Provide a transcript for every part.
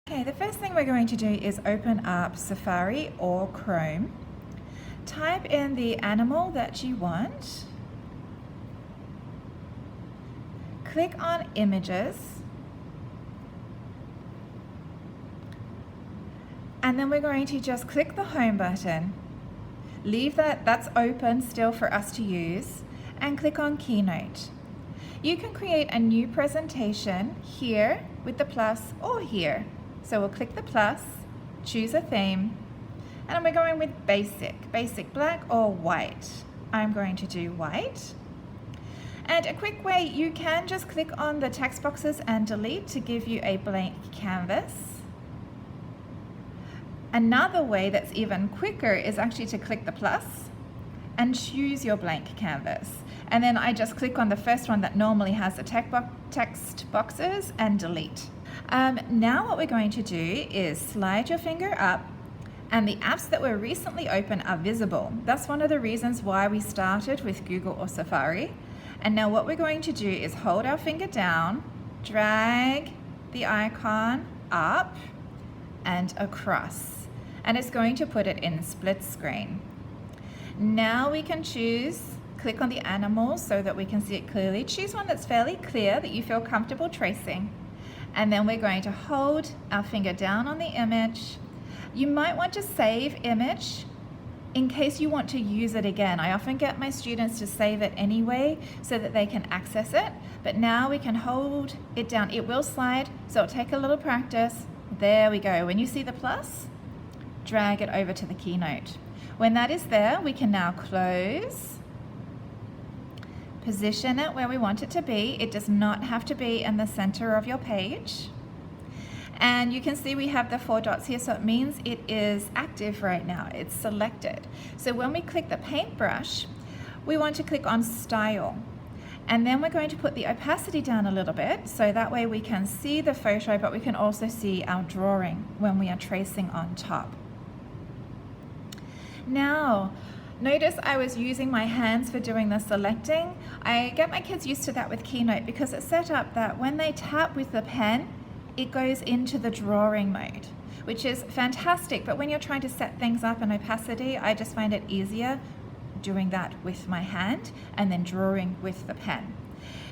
Okay, the first thing we're going to do is open up Safari or Chrome. Type in the animal that you want. Click on Images. And then we're going to just click the Home button. Leave that's open still for us to use, and click on Keynote. You can create a new presentation here with the plus or here. So we'll click the plus, choose a theme, and we're going with basic black or white. I'm going to do white. And a quick way, you can just click on the text boxes and delete to give you a blank canvas. Another way that's even quicker is actually to click the plus and choose your blank canvas. And then I just click on the first one that normally has the text boxes and delete. Now what we're going to do is slide your finger up, and the apps that were recently open are visible. That's one of the reasons why we started with Google or Safari. And now what we're going to do is hold our finger down, drag the icon up and across, and it's going to put it in split screen. Now we can click on the animal so that we can see it clearly. Choose one that's fairly clear that you feel comfortable tracing. And then we're going to hold our finger down on the image. You might want to save image in case you want to use it again. I often get my students to save it anyway so that they can access it. But now we can hold it down. It will slide, so it'll take a little practice. There we go. When you see the plus, drag it over to the Keynote. When that is there, we can now close. Position it where we want it to be. It does not have to be in the center of your page. And you can see we have the 4 dots here, so it means it is active right now. It's selected. So when we click the paintbrush, we want to click on Style. And then we're going to put the opacity down a little bit, so that way we can see the photo, but we can also see our drawing when we are tracing on top. Now, notice I was using my hands for doing the selecting. I get my kids used to that with Keynote because it's set up that when they tap with the pen, it goes into the drawing mode, which is fantastic. But when you're trying to set things up in opacity, I just find it easier doing that with my hand and then drawing with the pen.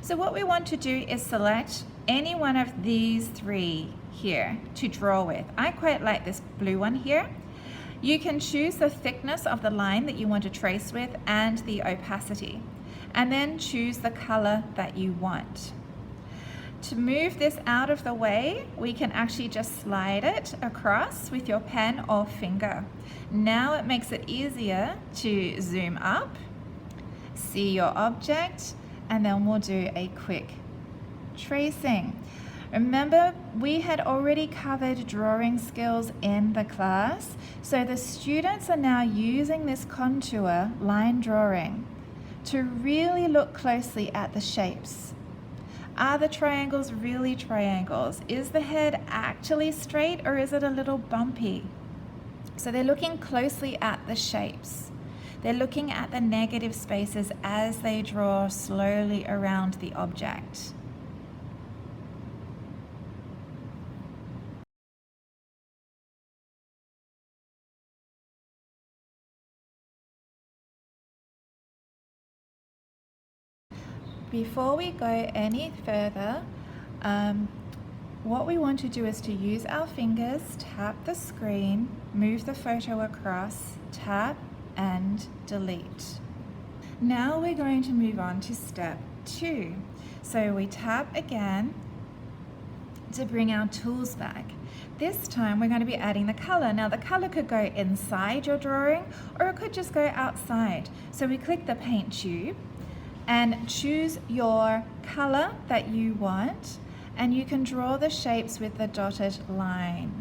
So what we want to do is select any one of these 3 here to draw with. I quite like this blue one here. You can choose the thickness of the line that you want to trace with and the opacity, and then choose the color that you want. To move this out of the way, we can actually just slide it across with your pen or finger. Now it makes it easier to zoom up, see your object, and then we'll do a quick tracing. Remember, we had already covered drawing skills in the class, so the students are now using this contour line drawing to really look closely at the shapes. Are the triangles really triangles? Is the head actually straight, or is it a little bumpy? So they're looking closely at the shapes. They're looking at the negative spaces as they draw slowly around the object. Before we go any further, what we want to do is to use our fingers, tap the screen, move the photo across, tap and delete. Now we're going to move on to step 2. So we tap again to bring our tools back. This time we're going to be adding the color. Now the color could go inside your drawing, or it could just go outside. So we click the paint tube and choose your color that you want, and you can draw the shapes with the dotted line.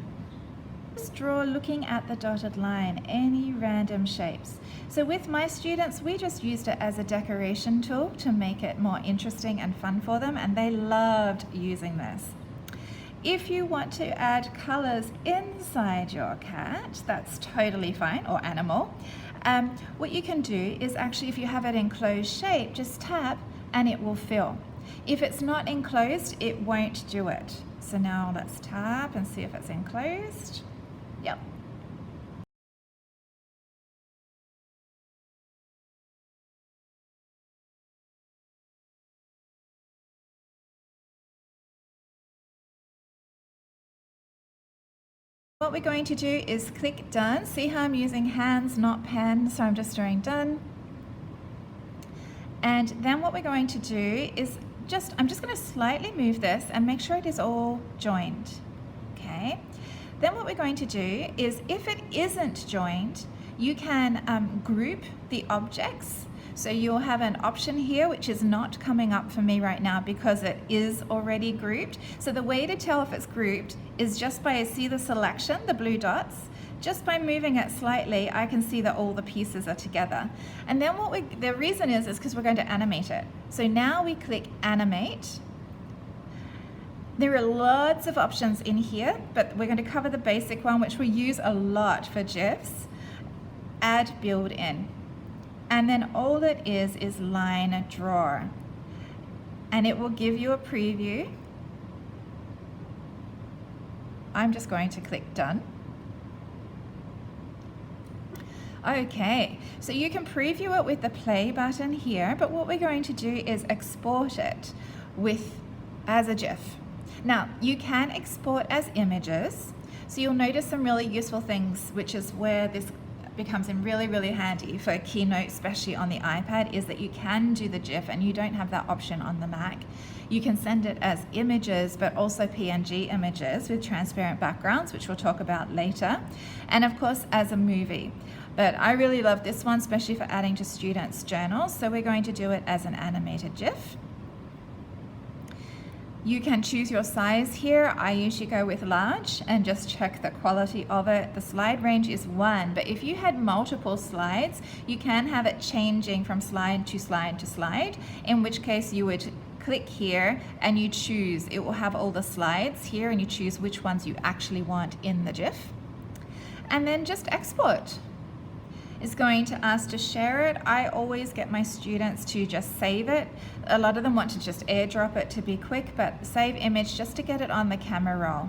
Just draw looking at the dotted line, any random shapes. So with my students, we just used it as a decoration tool to make it more interesting and fun for them, and they loved using this. If you want to add colors inside your cat, that's totally fine, or animal. What you can do is actually, if you have it in closed shape, just tap and it will fill. If it's not enclosed, it won't do it. So now let's tap and see if it's enclosed. Yep. What we're going to do is click done. See how I'm using hands, not pen, so I'm just doing done. And then what we're going to do is I'm just going to slightly move this and make sure it is all joined. Okay. Then what we're going to do is, if it isn't joined, you can group the objects. So you'll have an option here which is not coming up for me right now because it is already grouped. So the way to tell if it's grouped is just by, see the selection, the blue dots, just by moving it slightly, I can see that all the pieces are together. And then the reason is because we're going to animate it. So now we click animate. There are lots of options in here, but we're going to cover the basic one, which we use a lot for GIFs. Add build in. And then all it is line draw. And it will give you a preview. I'm just going to click done. Okay, so you can preview it with the play button here, but what we're going to do is export it as a GIF. Now, you can export as images, so you'll notice some really useful things, which is where this becomes really, really handy for Keynote, especially on the iPad, is that you can do the GIF and you don't have that option on the Mac. You can send it as images, but also PNG images with transparent backgrounds, which we'll talk about later, and of course as a movie. But I really love this one, especially for adding to students' journals, so we're going to do it as an animated GIF. You can choose your size here. I usually go with large and just check the quality of it. The slide range is 1, but if you had multiple slides, you can have it changing from slide to slide to slide, in which case you would click here and you choose. It will have all the slides here and you choose which ones you actually want in the GIF. And then just export. It's going to ask to share it. I always get my students to just save it. A lot of them want to just airdrop it to be quick, but save image just to get it on the camera roll.